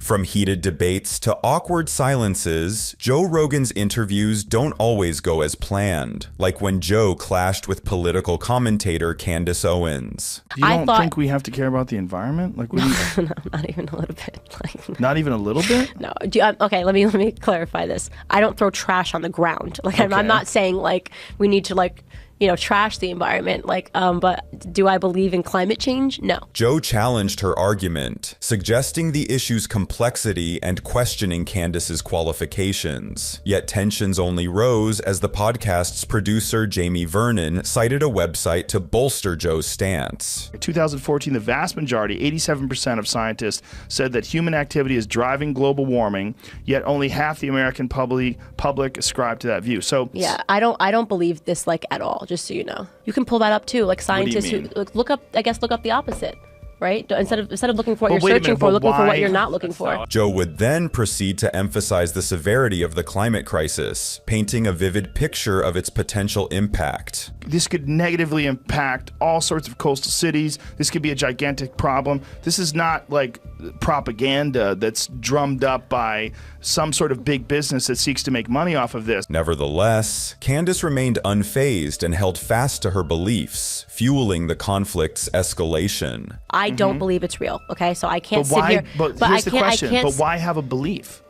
From heated debates to awkward silences, Joe Rogan's interviews don't always go as planned, like when Joe clashed with political commentator Candace Owens. You don't think we have to care about the environment? Like, what do you... No, not even a little bit. Like, not even a little bit? No. Okay, let me clarify this. I don't throw trash on the ground. Like, okay. I'm not saying like we need to like, you know, trash the environment. Like, but do I believe in climate change? No. Joe challenged her argument, suggesting the issue's complexity and questioning Candace's qualifications. Yet tensions only rose as the podcast's producer, Jamie Vernon, cited a website to bolster Joe's stance. In 2014, the vast majority, 87% of scientists, said that human activity is driving global warming, yet only half the American public ascribe to that view. So yeah, I don't believe this like at all. Just so you know, you can pull that up too. Like scientists who look up the opposite, right? Instead of looking for what you're searching for, looking for what you're not looking for. Joe would then proceed to emphasize the severity of the climate crisis, painting a vivid picture of its potential impact. This could negatively impact all sorts of coastal cities. This could be a gigantic problem. This is not like propaganda that's drummed up by some sort of big business that seeks to make money off of this. Nevertheless, Candace remained unfazed and held fast to her beliefs, fueling the conflict's escalation. I don't believe it's real, okay? So I can't sit here. But here's the question, but why have a belief?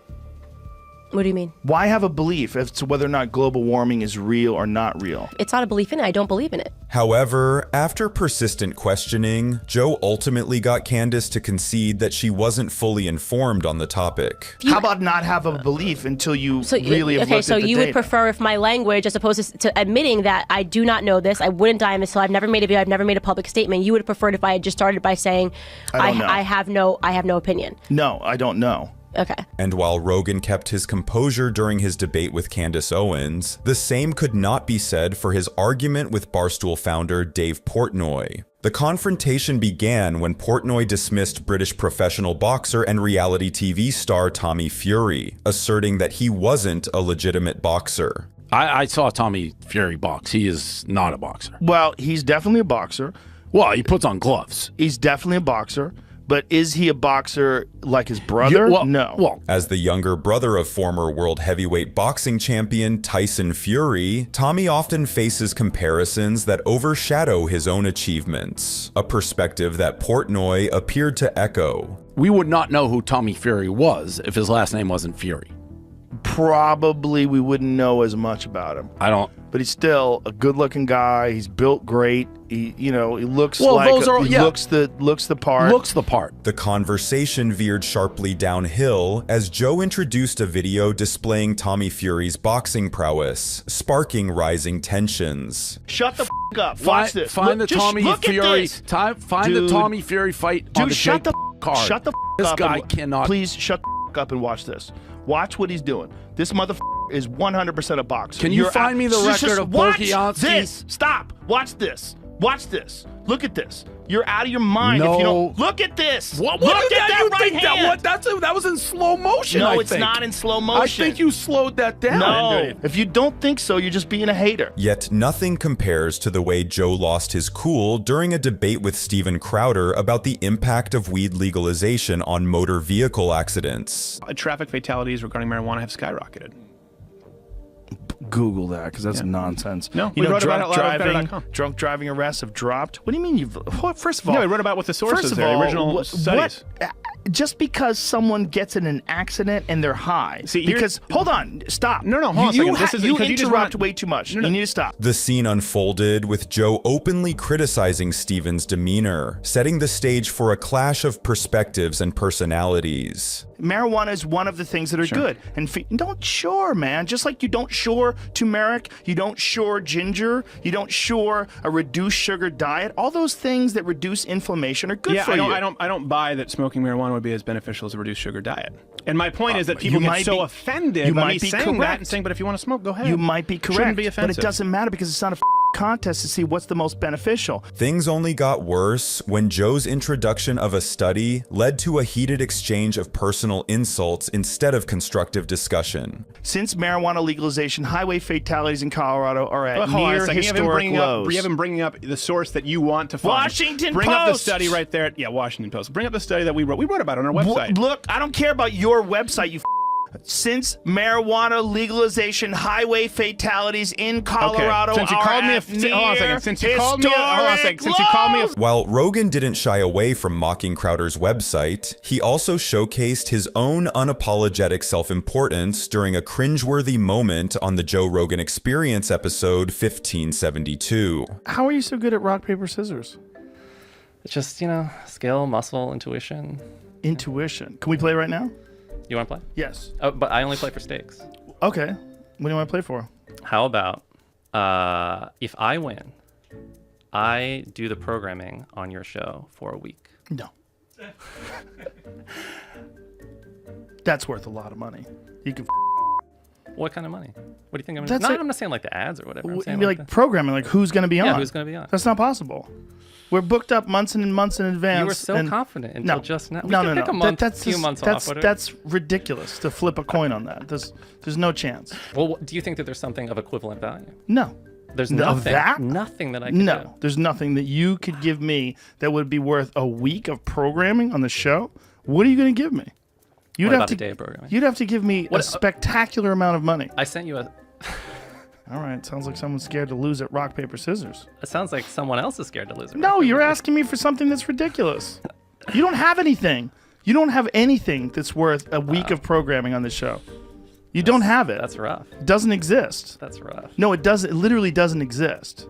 What do you mean? Why have a belief as to whether or not global warming is real or not real? It's not a belief in it. I don't believe in it. However, after persistent questioning, Joe ultimately got Candace to concede that she wasn't fully informed on the topic. How about not have a belief until you really have looked at the data? So you would prefer if my language, as opposed to admitting that I do not know this, I wouldn't die on this hill, I've never made a video, I've never made a public statement, you would have preferred if I had just started by saying, I have no opinion. No, I don't know. Okay. And while Rogan kept his composure during his debate with Candace Owens, the same could not be said for his argument with Barstool founder Dave Portnoy. The confrontation began when Portnoy dismissed British professional boxer and reality TV star Tommy Fury, asserting that he wasn't a legitimate boxer. I saw Tommy Fury box. He is not a boxer. Well, he's definitely a boxer. Well, he puts on gloves. He's definitely a boxer. But is he a boxer like his brother? No. Well, as the younger brother of former world heavyweight boxing champion Tyson Fury, Tommy often faces comparisons that overshadow his own achievements, a perspective that Portnoy appeared to echo. We would not know who Tommy Fury was if his last name wasn't Fury. Probably we wouldn't know as much about him. I don't. But he's still a good-looking guy. He's built great. He looks looks the part. Looks the part. The conversation veered sharply downhill as Joe introduced a video displaying Tommy Fury's boxing prowess, sparking rising tensions. Shut the f up. Watch this. Find the Tommy Fury. Find the Tommy Fury fight on the shut the card. Shut the f this up. This guy cannot. Please shut the f up and watch this. Watch what he's doing. This motherfucker is 100% a boxer. Can you find me the record of Volkanovski? This. Stop. Watch this. Watch this. Look at this. You're out of your mind if you don't. Look at this. Look at that right hand. That was in slow motion. No, it's not in slow motion. I think you slowed that down. No. If you don't think so, you're just being a hater. Yet nothing compares to the way Joe lost his cool during a debate with Steven Crowder about the impact of weed legalization on motor vehicle accidents. Traffic fatalities regarding marijuana have skyrocketed. Google that, because that's nonsense. No, we wrote about it at loudandbetter.com. Drunk driving arrests have dropped. What do you mean you've... First of all... No, we wrote about what the sources are, the original studies. Just because someone gets in an accident and they're high. Hold on, stop. No, hold on a second. You interrupt way too much. You need to stop. The scene unfolded with Joe openly criticizing Steven's demeanor, setting the stage for a clash of perspectives and personalities. Marijuana is one of the things that are good. And don't man. Just like you don't turmeric, you don't ginger, you don't a reduced sugar diet. All those things that reduce inflammation are good for you. I don't buy that smoking marijuana would be as beneficial as a reduced sugar diet. And my point is that people get so offended by me saying that and saying, but if you want to smoke, go ahead. You might be correct, Shouldn't be offensive. but it doesn't matter because it's not a contest to see what's the most beneficial. Things only got worse when Joe's introduction of a study led to a heated exchange of personal insults instead of constructive discussion. Since marijuana legalization, highway fatalities in Colorado are at Hold on a near second. historic lows. You haven't bringing up the source that you want to find. Washington Bring up the Post! study right there. Yeah, Washington Post. Bring up the study that we wrote. We wrote about it on our website. Look, I don't care about your website, you since marijuana legalization, highway fatalities in Colorado Since you are called me at hold on a second. near Since you called me hold on a second. Since you called me a While Rogan didn't shy away from mocking Crowder's website, he also showcased his own unapologetic self-importance during a cringeworthy moment on the Joe Rogan Experience episode 1572. How are you so good at rock, paper, scissors? It's just, skill, muscle, intuition. Intuition. Can we play right now? You want to play? Yes. Oh, but I only play for stakes. Okay. What do you want to play for? How about if I win, I do the programming on your show for a week? No. That's worth a lot of money. You can. What kind of money? What do you think? I'm That's not. like- I'm not saying like the ads or whatever. I'm saying You'd be like programming, like who's going to be on? yeah, who's going to be on? That's not possible. We're booked up months and months in advance. You were so and confident until no, just now. We no, could no, pick no. a month, that's few just, months that's, off. Whatever. That's ridiculous to flip a coin on that. There's no chance. Well, do you think that there's something of equivalent value? No. There's No, nothing. that? Nothing that I can do. No. There's nothing that you could give me that would be worth a week of programming on the show. What are you going to give me? You'd What have about to the day of programming? You'd have to give me a spectacular amount of money. I sent you a. All right, sounds like someone's scared to lose at rock, paper, scissors. It sounds like someone else is scared to lose. No, you're asking me for something that's ridiculous. You don't have anything. You don't have anything that's worth a week of programming on this show. You don't have it. That's rough. It doesn't exist. That's rough. No, it doesn't. It literally doesn't exist.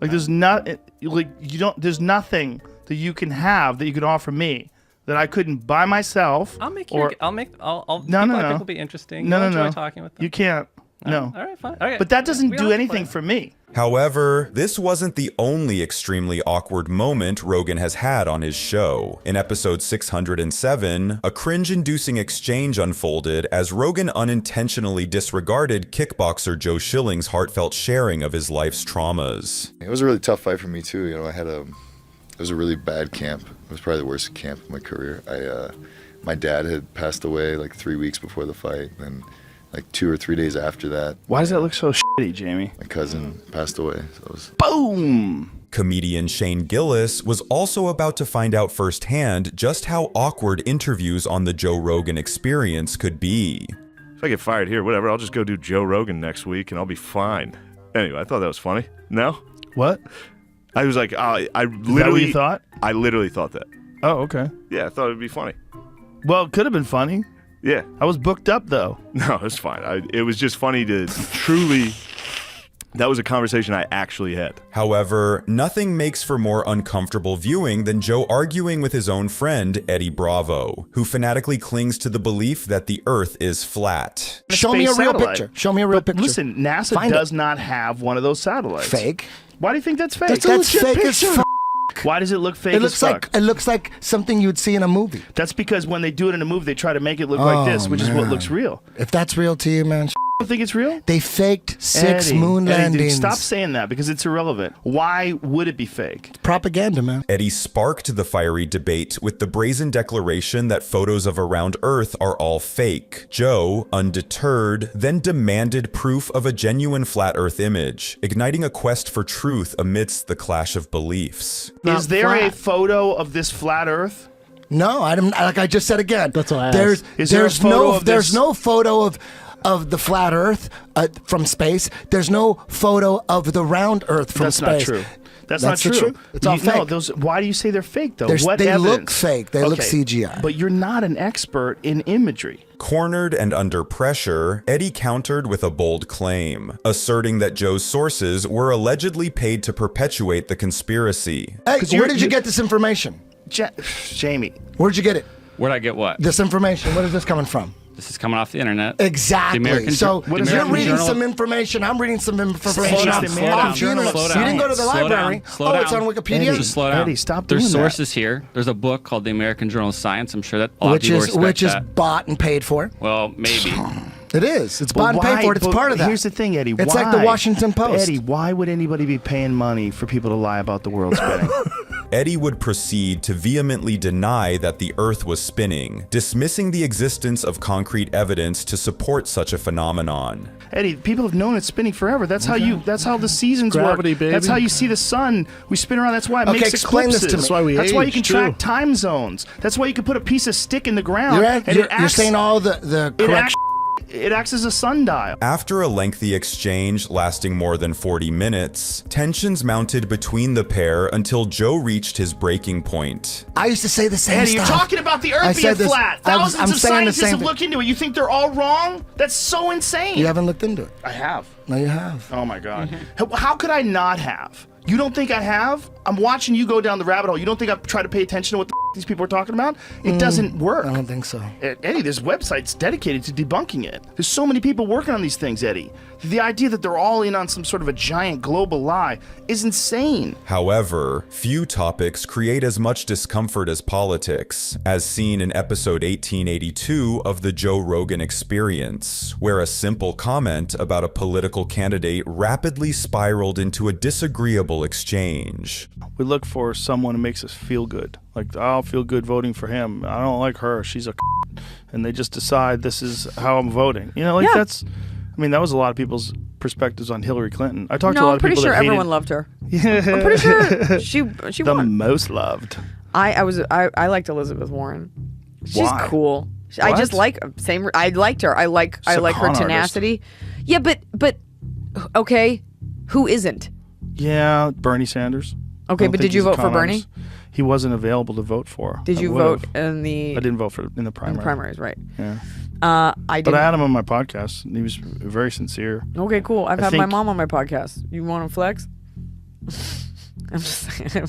Like there's not. There's nothing that you can have that you can offer me that I couldn't buy myself. I'll make or, you. I'll make. I'll. No, people no, I no. think will be interesting. No, You'll no, enjoy no. talking with them. You can't. No. All right, fine. Okay. But that doesn't We do don't have to anything play. for me. However, this wasn't the only extremely awkward moment Rogan has had on his show. In episode 607, a cringe-inducing exchange unfolded as Rogan unintentionally disregarded kickboxer Joe Schilling's heartfelt sharing of his life's traumas. It was a really tough fight for me too. It was a really bad camp. It was probably the worst camp of my career. My dad had passed away like 3 weeks before the fight, and like 2 or 3 days after that, Why does that look so shitty, Jamie? my cousin passed away. So it was Boom. Comedian Shane Gillis was also about to find out firsthand just how awkward interviews on the Joe Rogan Experience could be. If I get fired here, whatever, I'll just go do Joe Rogan next week and I'll be fine. Anyway, I thought that was funny. No? What? I was like, I Is that what literally you thought? I literally thought that. Oh, okay. Yeah, I thought it'd be funny. Well, it could have been funny. Yeah. I was booked up though. No, it's fine. It was just funny to truly. That was a conversation I actually had. However, nothing makes for more uncomfortable viewing than Joe arguing with his own friend, Eddie Bravo, who fanatically clings to the belief that the Earth is flat. Show me a Space real satellite. picture. Show me a real But picture. listen, NASA Find does it. not have one of those satellites. Fake. Why do you think that's fake? That's Legit fake as picture. fuck. Why does it look fake It as looks fuck? like something you'd see in a movie. That's because when they do it in a movie, they try to make it look like this, which is what man. looks real. If that's real to you, man, You don't think it's real? they faked 6 Eddie, moon Eddie, dude, landings. stop saying that because it's irrelevant. Why would it be fake? Propaganda, man. Eddie sparked the fiery debate with the brazen declaration that photos of around Earth are all fake. Joe, undeterred, then demanded proof of a genuine flat Earth image, igniting a quest for truth amidst the clash of beliefs. Not Is there a flat. photo of this flat Earth? No, like I just said again. That's what I There's asked. Is there a there's photo no of there's this- no photo of the flat Earth from space. There's no photo of the round Earth from That's space. not true. That's not That's the true. truth. It's all No, fake. those. Why do you say they're fake though? What They evidence? look fake. They look CGI. But you're not an expert in imagery. Cornered and under pressure, Eddie countered with a bold claim, asserting that Joe's sources were allegedly paid to perpetuate the conspiracy. Hey, 'Cause where you're- did you get this information? Jamie, Where'd you get it? Where'd I get what? This information. Where is this coming from? This is coming off the internet. Exactly. The American So the you're American reading Journal- some information. I'm reading some information Slow down, off slow the down, internet. slow You down. didn't go to the Slow library. down, slow Oh, down. it's on Wikipedia. Just slow down. Eddie, stop There's doing that. sources here. There's a book called the American Journal of Science. I'm sure that a lot of Which people is respect which is that. bought and paid for. Well, maybe. It is. It's But bought and paid why- for. It's but part of that. Here's the thing, Eddie. It's why? like the Washington Post. Eddie, why would anybody be paying money for people to lie about the world spinning? Eddie would proceed to vehemently deny that the Earth was spinning, dismissing the existence of concrete evidence to support such a phenomenon. Eddie, people have known it's spinning forever. That's how the seasons Gravity, work. baby. That's how you see the sun. We spin around. That's why it Okay, makes explain this eclipses. to me. That's why we That's why you age, can too. track time zones. That's why you can put a piece of stick in the ground. You're saying all the correct. It acts as a sundial. After a lengthy exchange lasting more than 40 minutes, tensions mounted between the pair until Joe reached his breaking point. I used to say the same Eddie, stuff. you're talking about the I Earth being said this- flat. I'm Thousands of saying the scientists same have thing. looked into it. You think they're all wrong? That's so insane. You haven't looked into it. I have. No, you have. Oh my God. How could I not have? You don't think I have? I'm watching you go down the rabbit hole. You don't think I've tried to pay attention to what the these people are talking about? It doesn't work. I don't think so. Eddie, there's websites dedicated to debunking it. There's so many people working on these things, Eddie. The idea that they're all in on some sort of a giant global lie is insane. However, few topics create as much discomfort as politics, as seen in episode 1882 of the Joe Rogan Experience, where a simple comment about a political candidate rapidly spiraled into a disagreeable exchange. We look for someone who makes us feel good. Like, I'll feel good voting for him. I don't like her. She's a and they just decide this is how I'm voting. You know, like that's, I mean, that was a lot of people's perspectives on Hillary Clinton. I talked to a lot I'm of pretty people sure that hated, everyone loved her. I'm pretty sure she the won. most loved. I liked Elizabeth Warren. She's Why? cool. I just What? like I liked her. I like a her con tenacity. Yeah, but okay, who isn't? Yeah, Bernie Sanders. I Okay, don't but think did you he's a vote for con Bernie? artist. He wasn't available to vote for. Did I you would've. vote in the? I didn't vote for in the primary. In the primaries, right? Yeah. I But did. I had him on my podcast. And he was very sincere. Okay, cool. I've I had my think- mom on my podcast. You want to flex? I'm just saying.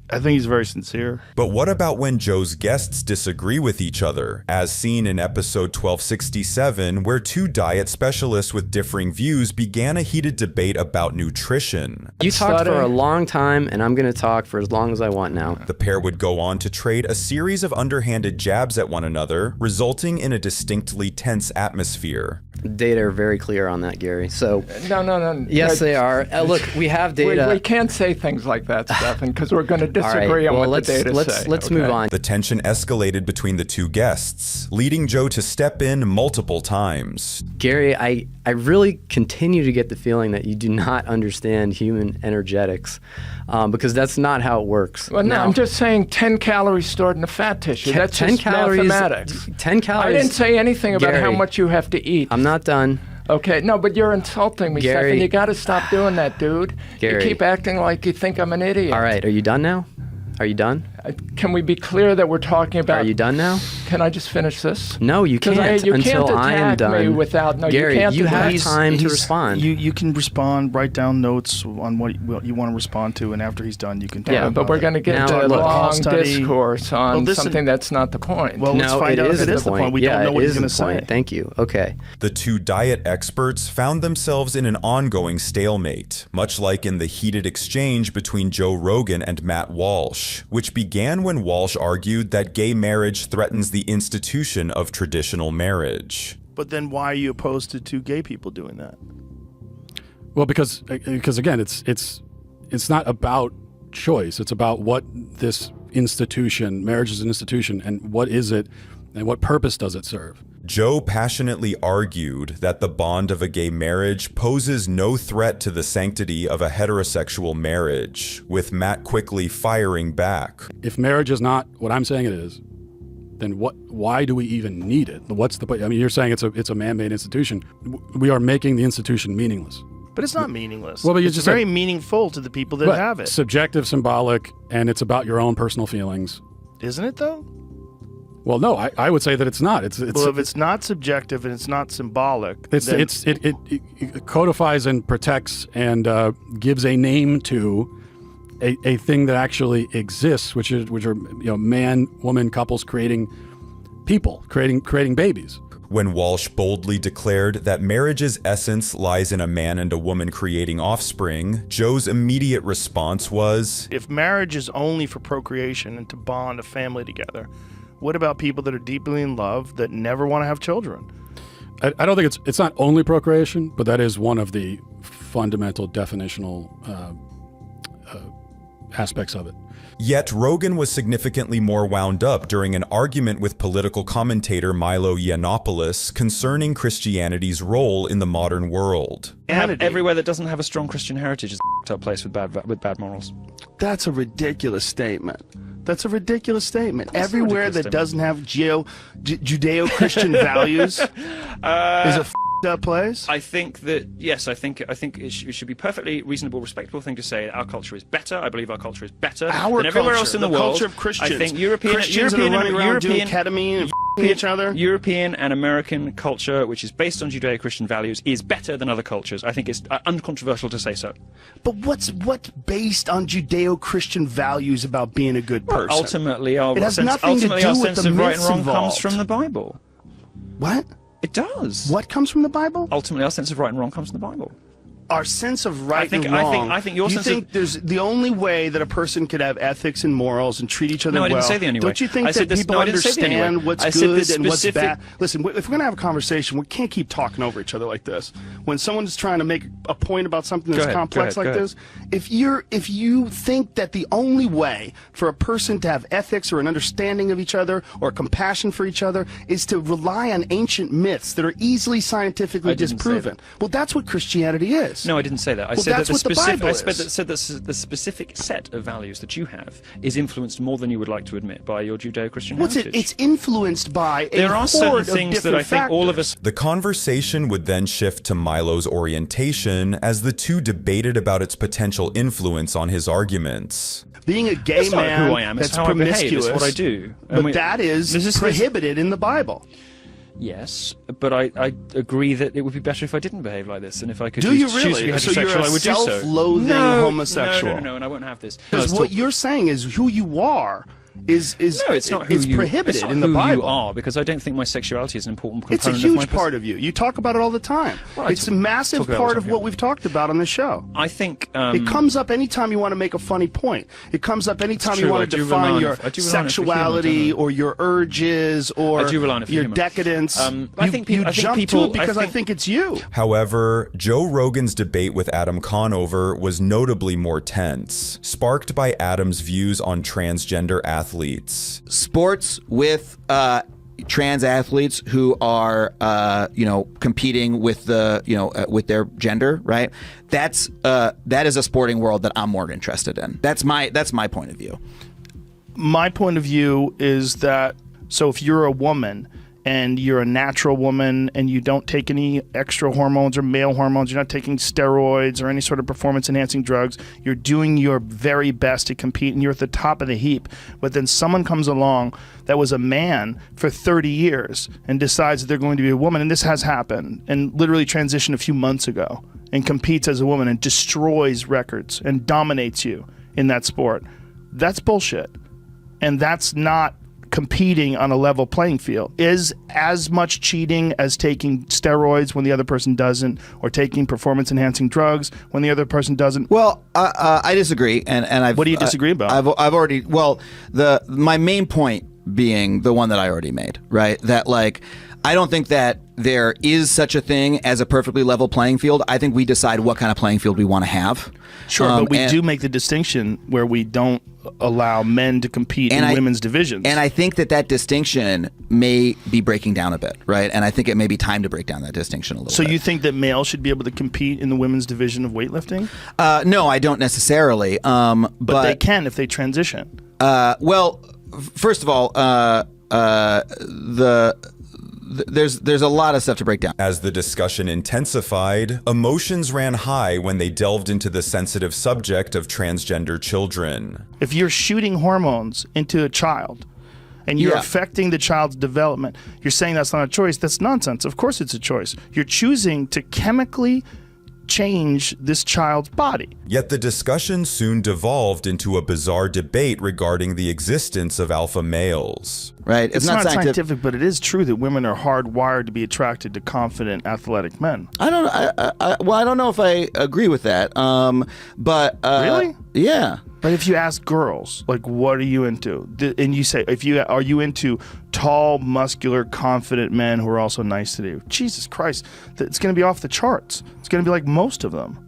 I think he's very sincere. But what about when Joe's guests disagree with each other, as seen in episode 1267, where two diet specialists with differing views began a heated debate about nutrition? You talked for a long time, and I'm going to talk for as long as I want now. The pair would go on to trade a series of underhanded jabs at one another, resulting in a distinctly tense atmosphere. Data are very clear on that, Gary. So, No. yes, they are. Look, we have data. We can't say things like that, Stefan, because we're going to disagree on what the data say. Let's move on. The tension escalated between the two guests, leading Joe to step in multiple times. Gary, I really continue to get the feeling that you do not understand human energetics, because that's not how it works. Well, no, Now, I'm just saying 10 calories stored in the fat tissue. That's 10 just calories. mathematics. 10 calories. I didn't say anything about how Gary, much you have to eat. I'm not done. Okay, no, but you're insulting me, Gary. Stefan. You got to stop doing that, dude. Gary. You keep acting like you think I'm an idiot. All right, are you done now? Are you done? Can we be clear that we're talking about... Are you done now? Can I just finish this? No, you 'Cause can't you until can't I am attack me done. without... No, Gary, you can't you have attack- time to respond. You can respond, write down notes on what you want to respond to, and after he's done, you can talk Yeah, about but we're it. going to get Now, into a look, long study. discourse on Well, listen- something that's not the point. Well, let's No, find it out if is it is the point. We yeah, don't know what it he's is going the to say. point. Thank you. Okay. The two diet experts found themselves in an ongoing stalemate, much like in the heated exchange between Joe Rogan and Matt Walsh, which began when Walsh argued that gay marriage threatens the institution of traditional marriage. But then why are you opposed to two gay people doing that? Well, because again, it's not about choice. It's about what this institution, marriage is an institution, and what is it, and what purpose does it serve? Joe passionately argued that the bond of a gay marriage poses no threat to the sanctity of a heterosexual marriage, with Matt quickly firing back. If marriage is not what I'm saying it is, then why do we even need it? What's the point? I mean, you're saying it's a man-made institution. We are making the institution meaningless. But it's not meaningless. Well, but you it's just very said- meaningful to the people that But have it. subjective, symbolic, and it's about your own personal feelings. Isn't it, though? Well, no, I would say that it's not. It's Well, if it's not subjective and it's not symbolic, It then codifies and protects and gives a name to a thing that actually exists, which are man, woman couples creating people, creating babies. When Walsh boldly declared that marriage's essence lies in a man and a woman creating offspring, Joe's immediate response was, if marriage is only for procreation and to bond a family together, what about people that are deeply in love that never want to have children? I don't think it's not only procreation, but that is one of the fundamental definitional aspects of it. Yet Rogan was significantly more wound up during an argument with political commentator Milo Yiannopoulos concerning Christianity's role in the modern world. Everywhere that doesn't have a strong Christian heritage is a f***ed up place with bad morals. That's a ridiculous statement. That's a ridiculous statement. Everywhere that doesn't have Judeo-Christian values is a f***ed up place. I think that, yes, I think it should be perfectly reasonable, respectable thing to say our culture is better. I believe our culture is better than everywhere else in the world. Culture of Christians. I think Christians that are running around doing ketamine and each other. European and American culture, which is based on Judeo-Christian values, is better than other cultures. I think it's uncontroversial to say so. But what's based on Judeo-Christian values about being a good person? Well, ultimately, it has nothing to do our with sense the of right and myths wrong involved. comes from the Bible. What? It does. What comes from the Bible? Ultimately, our sense of right and wrong comes from the Bible. Our sense of right and wrong. I think your sense of... there's the only way that a person could have ethics and morals and treat each other well. No, I didn't say the only way. Don't you think that people understand what's good and what's bad? Listen, if we're going to have a conversation, we can't keep talking over each other like this. When someone's trying to make a point about something that's complex like this, if you think that the only way for a person to have ethics or an understanding of each other or compassion for each other is to rely on ancient myths that are easily scientifically disproven, well, that's what Christianity is. No, I didn't say that. I said that the specific set of values that you have is influenced more than you would like to admit by your Judeo-Christian heritage. It's influenced by there are certain things that I think all of us... The conversation would then shift to Milo's orientation as the two debated about its potential influence on his arguments. Being a gay man who I am. that's how promiscuous, I behave. It's what I do. But that is prohibited in the Bible. Yes, but I agree that it would be better if I didn't behave like this, and if I could choose to be heterosexual, so you're a I would do so. self-loathing homosexual. No, and I won't have this. Because what you're saying is who you are is prohibited in the Bible. You are, because I don't think my sexuality is an important component of my... It's a huge part of you. You talk about it all the time. Well, it's a massive part of what we've talked about on the show. I think... it comes up anytime you want to make a funny point. It comes up anytime you want to define your sexuality or your urges or your decadence. I think you jump to it because I think it's you. However, Joe Rogan's debate with Adam Conover was notably more tense, sparked by Adam's views on transgender athletes. Sports with trans athletes who are competing with with their gender, right? That is a sporting world that I'm more interested in. That's my point of view. My point of view is that, so if you're a woman and you're a natural woman and you don't take any extra hormones or male hormones, you're not taking steroids or any sort of performance-enhancing drugs, you're doing your very best to compete and you're at the top of the heap. But then someone comes along that was a man for 30 years and decides that they're going to be a woman, and this has happened, and literally transitioned a few months ago, and competes as a woman and destroys records and dominates you in that sport. That's bullshit. And that's not competing on a level playing field. Is as much cheating as taking steroids when the other person doesn't, or taking performance-enhancing drugs when the other person doesn't. Well, I disagree, and what do you disagree about? I've already my main point being the one that I already made, right? That I don't think that there is such a thing as a perfectly level playing field. I think we decide what kind of playing field we want to have. Sure, but we do make the distinction where we don't allow men to compete in women's divisions. And I think that distinction may be breaking down a bit, right? And I think it may be time to break down that distinction a little bit. So you think that males should be able to compete in the women's division of weightlifting? No, I don't necessarily. But they can if they transition. Well, first of all, there's a lot of stuff to break down. As the discussion intensified, emotions ran high when they delved into the sensitive subject of transgender children. If you're shooting hormones into a child and you're affecting the child's development, you're saying that's not a choice. That's nonsense. Of course it's a choice. You're choosing to chemically change this child's body. Yet the discussion soon devolved into a bizarre debate regarding the existence of alpha males. Right. It's not scientific, but it is true that women are hardwired to be attracted to confident, athletic men. I don't know if I agree with that. But really? Yeah. But if you ask girls, like, what are you into? And you say, are you into tall, muscular, confident men who are also nice to you? Jesus Christ, it's going to be off the charts. It's going to be like most of them.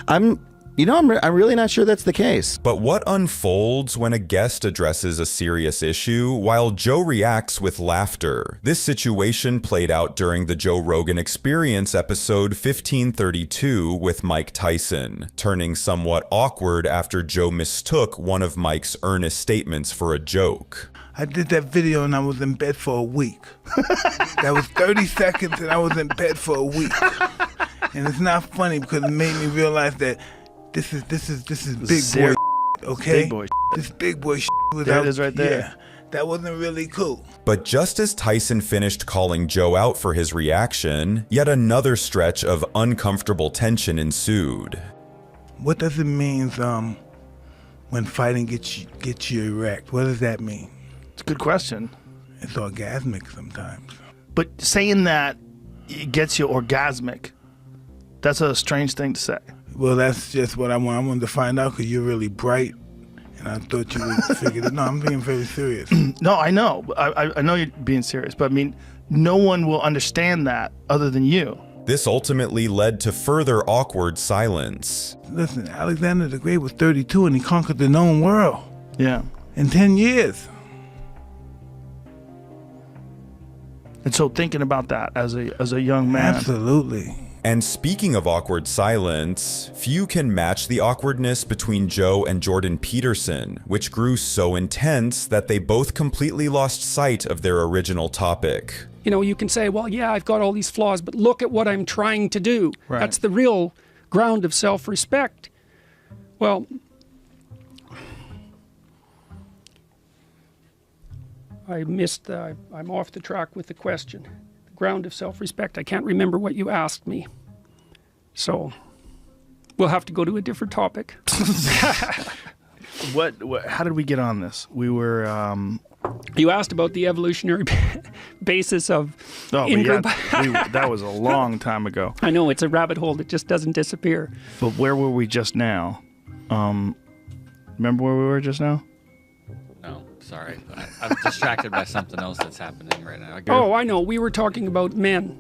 I'm really not sure that's the case. But what unfolds when a guest addresses a serious issue while Joe reacts with laughter? This situation played out during the Joe Rogan Experience episode 1532 with Mike Tyson, turning somewhat awkward after Joe mistook one of Mike's earnest statements for a joke. I did that video and I was in bed for a week. That was 30 seconds and I was in bed for a week. And it's not funny because it made me realize that this is big boy, okay? Big boy. This big boy was there out. It is right there. Yeah, that wasn't really cool. But just as Tyson finished calling Joe out for his reaction, yet another stretch of uncomfortable tension ensued. What does it mean when fighting gets you erect? What does that mean? It's a good question. It's orgasmic sometimes. But saying that it gets you orgasmic, that's a strange thing to say. Well, that's just what I want. I wanted to find out because you're really bright, and I thought you would figure it. No, I'm being very serious. No, I know. I know you're being serious, but I mean, no one will understand that other than you. This ultimately led to further awkward silence. Listen, Alexander the Great was 32 and he conquered the known world. Yeah. In 10 years. And so thinking about that as a young man. Absolutely. And speaking of awkward silence, few can match the awkwardness between Joe and Jordan Peterson, which grew so intense that they both completely lost sight of their original topic. You know, you can say, well, yeah, I've got all these flaws, but look at what I'm trying to do. Right. That's the real ground of self-respect. Well, I'm off the track with the question. Ground of self-respect. I can't remember what you asked me. So we'll have to go to a different topic. What how did we get on this? We were you asked about the evolutionary basis of that was a long time ago. I know, it's a rabbit hole that just doesn't disappear. But where were we just now? Remember where we were just now? No, sorry. I'm distracted by something else that's happening right now. Oh, I know. We were talking about men.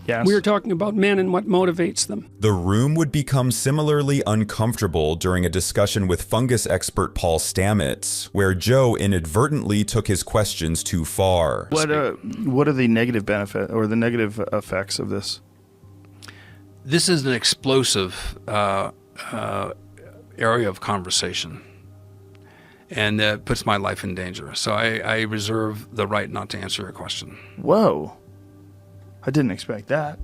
Yes. We were talking about men and what motivates them. The room would become similarly uncomfortable during a discussion with fungus expert Paul Stamets, where Joe inadvertently took his questions too far. What are the negative benefit or the negative effects of this? This is an explosive area of conversation, and that puts my life in danger. So I reserve the right not to answer your question. Whoa. I didn't expect that.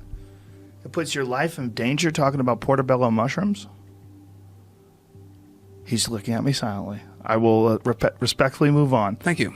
It puts your life in danger talking about portobello mushrooms? He's looking at me silently. I will respectfully move on. Thank you.